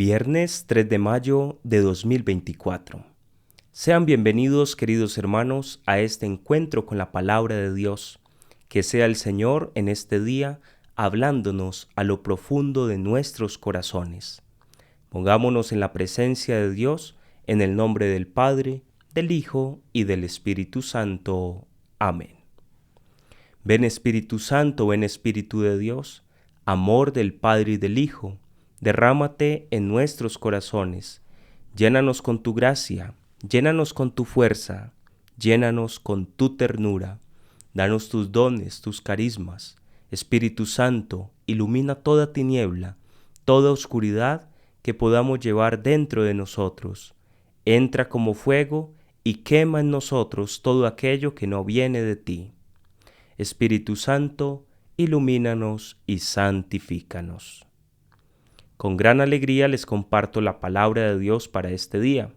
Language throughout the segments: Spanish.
Viernes 3 de mayo de 2024. Sean bienvenidos, queridos hermanos, a este encuentro con la palabra de Dios. Que sea el Señor en este día hablándonos a lo profundo de nuestros corazones. Pongámonos en la presencia de Dios, en el nombre del Padre, del Hijo y del Espíritu Santo. Amén. Ven Espíritu Santo, ven Espíritu de Dios, amor del Padre y del Hijo, derrámate en nuestros corazones, llénanos con tu gracia, llénanos con tu fuerza, llénanos con tu ternura, danos tus dones, tus carismas. Espíritu Santo, ilumina toda tiniebla, toda oscuridad que podamos llevar dentro de nosotros. Entra como fuego y quema en nosotros todo aquello que no viene de ti. Espíritu Santo, ilumínanos y santifícanos. Con gran alegría les comparto la palabra de Dios para este día.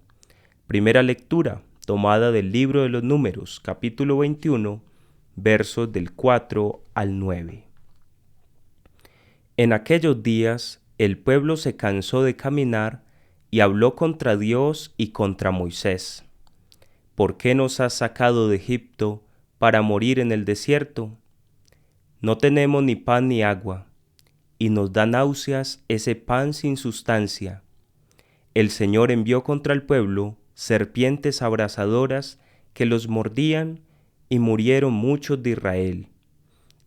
Primera lectura, tomada del libro de los Números, capítulo 21, versos del 4 al 9. En aquellos días, el pueblo se cansó de caminar y habló contra Dios y contra Moisés. ¿Por qué nos has sacado de Egipto para morir en el desierto? No tenemos ni pan ni agua, y nos da náuseas ese pan sin sustancia. El Señor envió contra el pueblo serpientes abrasadoras que los mordían, y murieron muchos de Israel.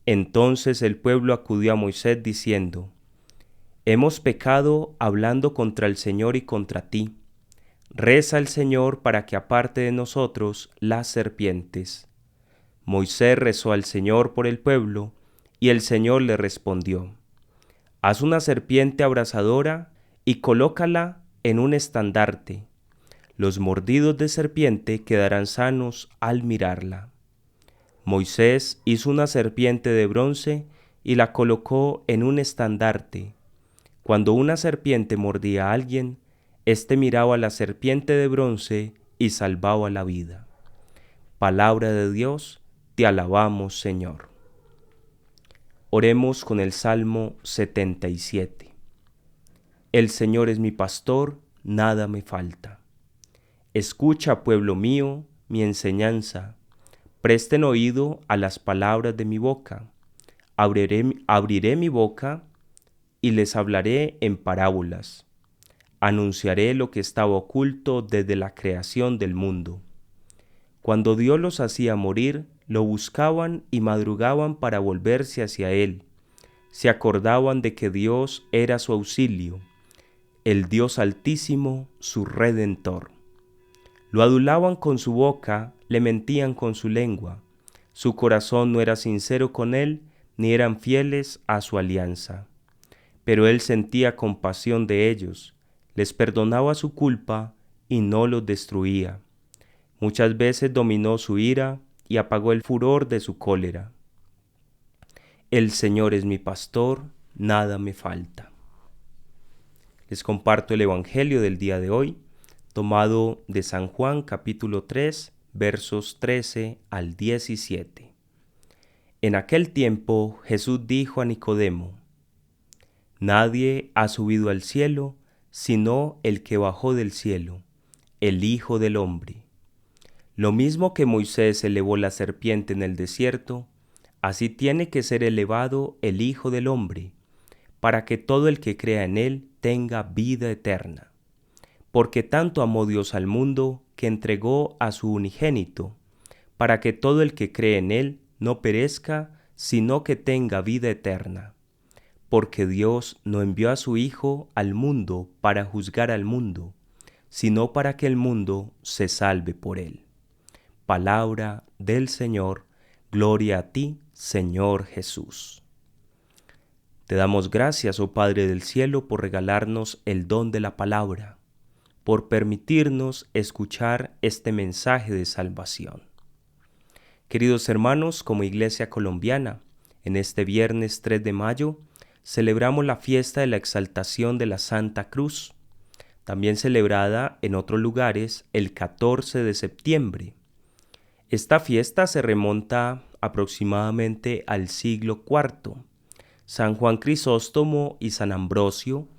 Entonces el pueblo acudió a Moisés diciendo: Hemos pecado hablando contra el Señor y contra ti. Reza al Señor para que aparte de nosotros las serpientes. Moisés rezó al Señor por el pueblo, y el Señor le respondió: Haz una serpiente abrasadora y colócala en un estandarte. Los mordidos de serpiente quedarán sanos al mirarla. Moisés hizo una serpiente de bronce y la colocó en un estandarte. Cuando una serpiente mordía a alguien, éste miraba a la serpiente de bronce y salvaba la vida. Palabra de Dios, te alabamos, Señor. Oremos con el Salmo 77. El Señor es mi pastor, nada me falta. Escucha, pueblo mío, mi enseñanza. Presten oído a las palabras de mi boca. Abriré mi boca y les hablaré en parábolas. Anunciaré lo que estaba oculto desde la creación del mundo. Cuando Dios los hacía morir, lo buscaban y madrugaban para volverse hacia Él. Se acordaban de que Dios era su auxilio, el Dios Altísimo, su Redentor. Lo adulaban con su boca, le mentían con su lengua. Su corazón no era sincero con Él, ni eran fieles a su alianza. Pero Él sentía compasión de ellos, les perdonaba su culpa y no los destruía. Muchas veces dominó su ira y apagó el furor de su cólera. El Señor es mi pastor, nada me falta. Les comparto el Evangelio del día de hoy, tomado de San Juan capítulo 3, versos 13 al 17. En aquel tiempo Jesús dijo a Nicodemo: Nadie ha subido al cielo, sino el que bajó del cielo, el Hijo del Hombre. Lo mismo que Moisés elevó la serpiente en el desierto, así tiene que ser elevado el Hijo del Hombre, para que todo el que crea en Él tenga vida eterna. Porque tanto amó Dios al mundo, que entregó a su unigénito, para que todo el que cree en Él no perezca, sino que tenga vida eterna. Porque Dios no envió a su Hijo al mundo para juzgar al mundo, sino para que el mundo se salve por Él. Palabra del Señor, gloria a ti, Señor Jesús. Te damos gracias, oh Padre del cielo, por regalarnos el don de la palabra, por permitirnos escuchar este mensaje de salvación. Queridos hermanos, como Iglesia Colombiana, en este viernes 3 de mayo, celebramos la fiesta de la exaltación de la Santa Cruz, también celebrada en otros lugares el 14 de septiembre. Esta fiesta se remonta aproximadamente al siglo IV. San Juan Crisóstomo y San Ambrosio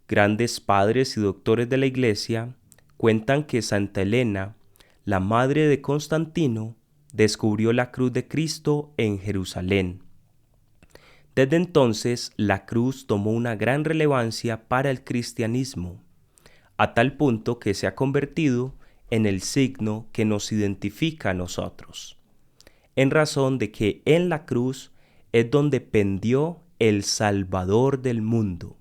grandes padres y doctores de la Iglesia cuentan que Santa Elena, la madre de Constantino, descubrió la cruz de Cristo en Jerusalén. Desde entonces, la cruz tomó una gran relevancia para el cristianismo, a tal punto que se ha convertido en el signo que nos identifica a nosotros, en razón de que en la cruz es donde pendió el Salvador del mundo,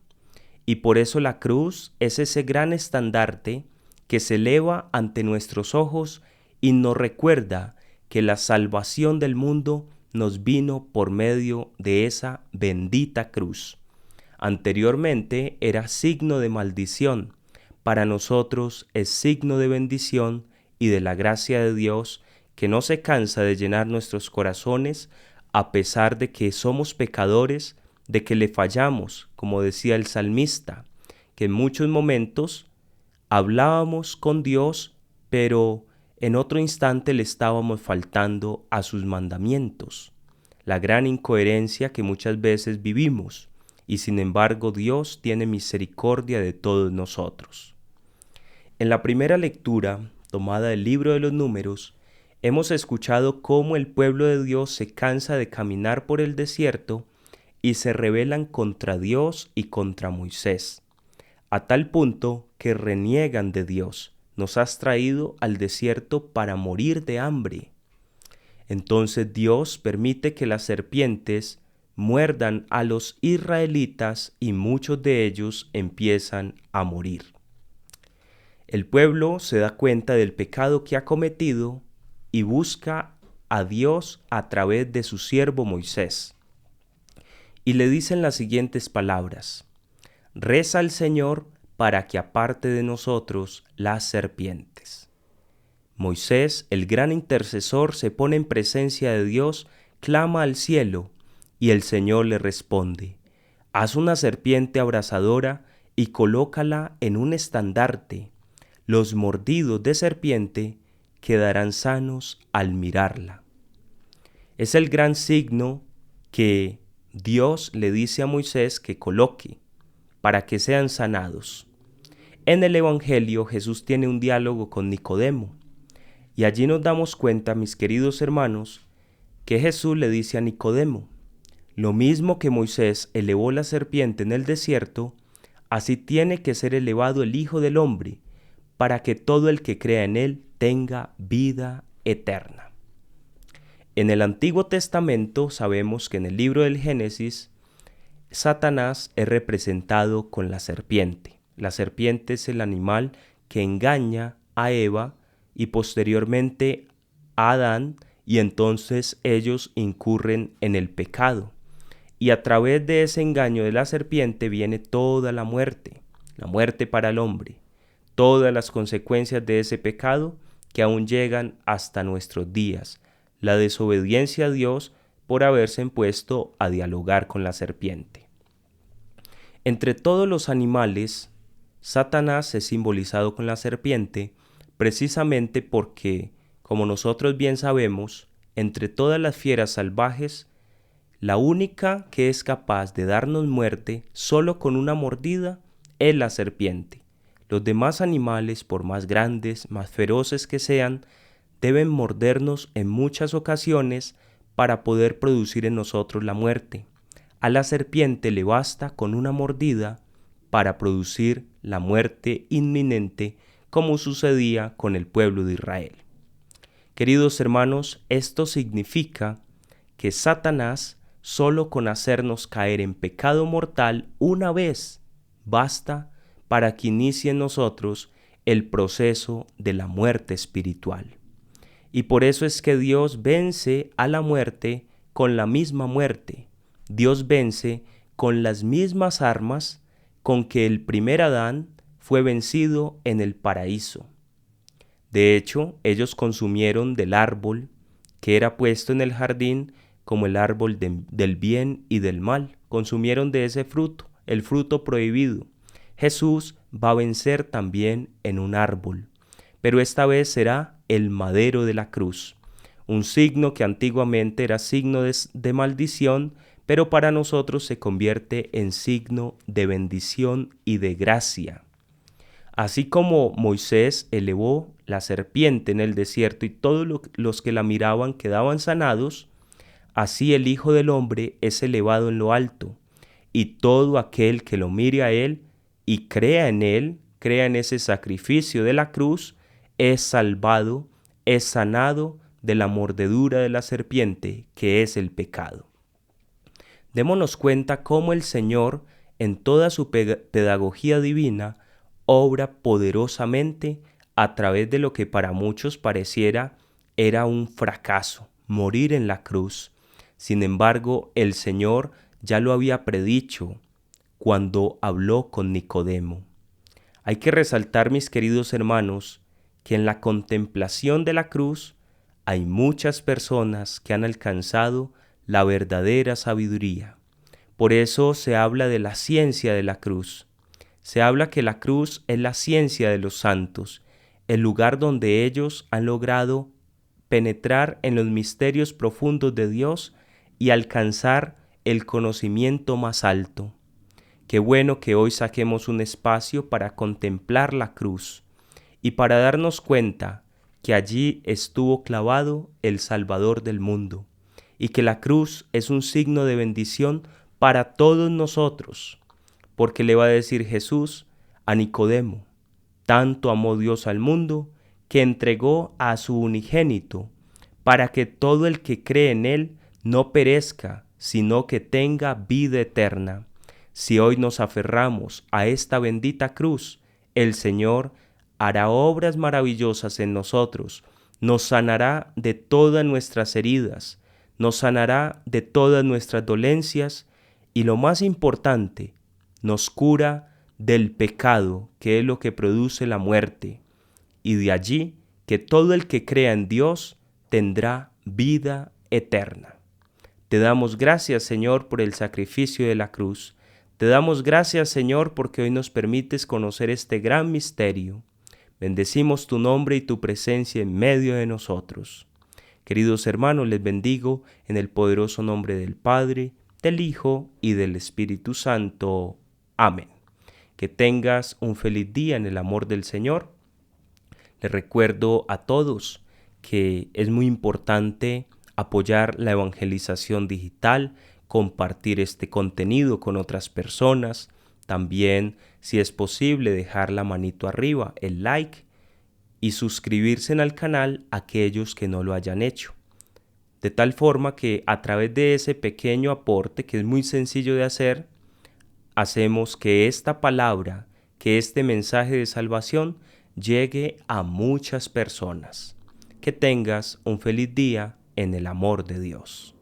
y por eso la cruz es ese gran estandarte que se eleva ante nuestros ojos y nos recuerda que la salvación del mundo nos vino por medio de esa bendita cruz. Anteriormente era signo de maldición, para nosotros es signo de bendición y de la gracia de Dios que no se cansa de llenar nuestros corazones a pesar de que somos pecadores, de que le fallamos, como decía el salmista, que en muchos momentos hablábamos con Dios, pero en otro instante le estábamos faltando a sus mandamientos. La gran incoherencia que muchas veces vivimos, y sin embargo Dios tiene misericordia de todos nosotros. En la primera lectura, tomada del libro de los Números, hemos escuchado cómo el pueblo de Dios se cansa de caminar por el desierto y se rebelan contra Dios y contra Moisés, a tal punto que reniegan de Dios. Nos has traído al desierto para morir de hambre. Entonces Dios permite que las serpientes muerdan a los israelitas y muchos de ellos empiezan a morir. El pueblo se da cuenta del pecado que ha cometido y busca a Dios a través de su siervo Moisés. Y le dicen las siguientes palabras: reza al Señor para que aparte de nosotros las serpientes. Moisés, el gran intercesor, se pone en presencia de Dios, clama al cielo, y el Señor le responde: haz una serpiente abrasadora y colócala en un estandarte. Los mordidos de serpiente quedarán sanos al mirarla. Es el gran signo que Dios le dice a Moisés que coloque para que sean sanados. En el Evangelio Jesús tiene un diálogo con Nicodemo, y allí nos damos cuenta, mis queridos hermanos, que Jesús le dice a Nicodemo: lo mismo que Moisés elevó la serpiente en el desierto, así tiene que ser elevado el Hijo del Hombre, para que todo el que crea en él tenga vida eterna. En el Antiguo Testamento sabemos que en el libro del Génesis, Satanás es representado con la serpiente. La serpiente es el animal que engaña a Eva y posteriormente a Adán, y entonces ellos incurren en el pecado. Y a través de ese engaño de la serpiente viene toda la muerte para el hombre, todas las consecuencias de ese pecado que aún llegan hasta nuestros días, la desobediencia a Dios por haberse impuesto a dialogar con la serpiente. Entre todos los animales, Satanás es simbolizado con la serpiente precisamente porque, como nosotros bien sabemos, entre todas las fieras salvajes, la única que es capaz de darnos muerte solo con una mordida es la serpiente. Los demás animales, por más grandes, más feroces que sean, deben mordernos en muchas ocasiones para poder producir en nosotros la muerte. A la serpiente le basta con una mordida para producir la muerte inminente, como sucedía con el pueblo de Israel. Queridos hermanos, esto significa que Satanás, solo con hacernos caer en pecado mortal una vez, basta para que inicie en nosotros el proceso de la muerte espiritual. Y por eso es que Dios vence a la muerte con la misma muerte. Dios vence con las mismas armas con que el primer Adán fue vencido en el paraíso. De hecho, ellos consumieron del árbol que era puesto en el jardín como el árbol del bien y del mal. Consumieron de ese fruto, el fruto prohibido. Jesús va a vencer también en un árbol, pero esta vez será el madero de la cruz, un signo que antiguamente era signo de maldición, pero para nosotros se convierte en signo de bendición y de gracia. Así como Moisés elevó la serpiente en el desierto y todos los que la miraban quedaban sanados, así el Hijo del Hombre es elevado en lo alto, y todo aquel que lo mire a él y crea en ese sacrificio de la cruz, es salvado, es sanado de la mordedura de la serpiente, que es el pecado. Démonos cuenta cómo el Señor, en toda su pedagogía divina, obra poderosamente a través de lo que para muchos pareciera era un fracaso, morir en la cruz. Sin embargo, el Señor ya lo había predicho cuando habló con Nicodemo. Hay que resaltar, mis queridos hermanos, que en la contemplación de la cruz hay muchas personas que han alcanzado la verdadera sabiduría. Por eso se habla de la ciencia de la cruz. Se habla que la cruz es la ciencia de los santos, el lugar donde ellos han logrado penetrar en los misterios profundos de Dios y alcanzar el conocimiento más alto. Qué bueno que hoy saquemos un espacio para contemplar la cruz y para darnos cuenta que allí estuvo clavado el Salvador del mundo y que la cruz es un signo de bendición para todos nosotros. Porque le va a decir Jesús a Nicodemo: tanto amó Dios al mundo que entregó a su unigénito, para que todo el que cree en él no perezca, sino que tenga vida eterna. Si hoy nos aferramos a esta bendita cruz, el Señor hará obras maravillosas en nosotros, nos sanará de todas nuestras heridas, nos sanará de todas nuestras dolencias y, lo más importante, nos cura del pecado, que es lo que produce la muerte, y de allí que todo el que crea en Dios tendrá vida eterna. Te damos gracias, Señor, por el sacrificio de la cruz. Te damos gracias, Señor, porque hoy nos permites conocer este gran misterio. Bendecimos tu nombre y tu presencia en medio de nosotros. Queridos hermanos, les bendigo en el poderoso nombre del Padre, del Hijo y del Espíritu Santo. Amén. Que tengas un feliz día en el amor del Señor. Les recuerdo a todos que es muy importante apoyar la evangelización digital, compartir este contenido con otras personas. También, si es posible, dejar la manito arriba, el like, y suscribirse al canal a aquellos que no lo hayan hecho. De tal forma que a través de ese pequeño aporte, que es muy sencillo de hacer, hacemos que esta palabra, que este mensaje de salvación llegue a muchas personas. Que tengas un feliz día en el amor de Dios.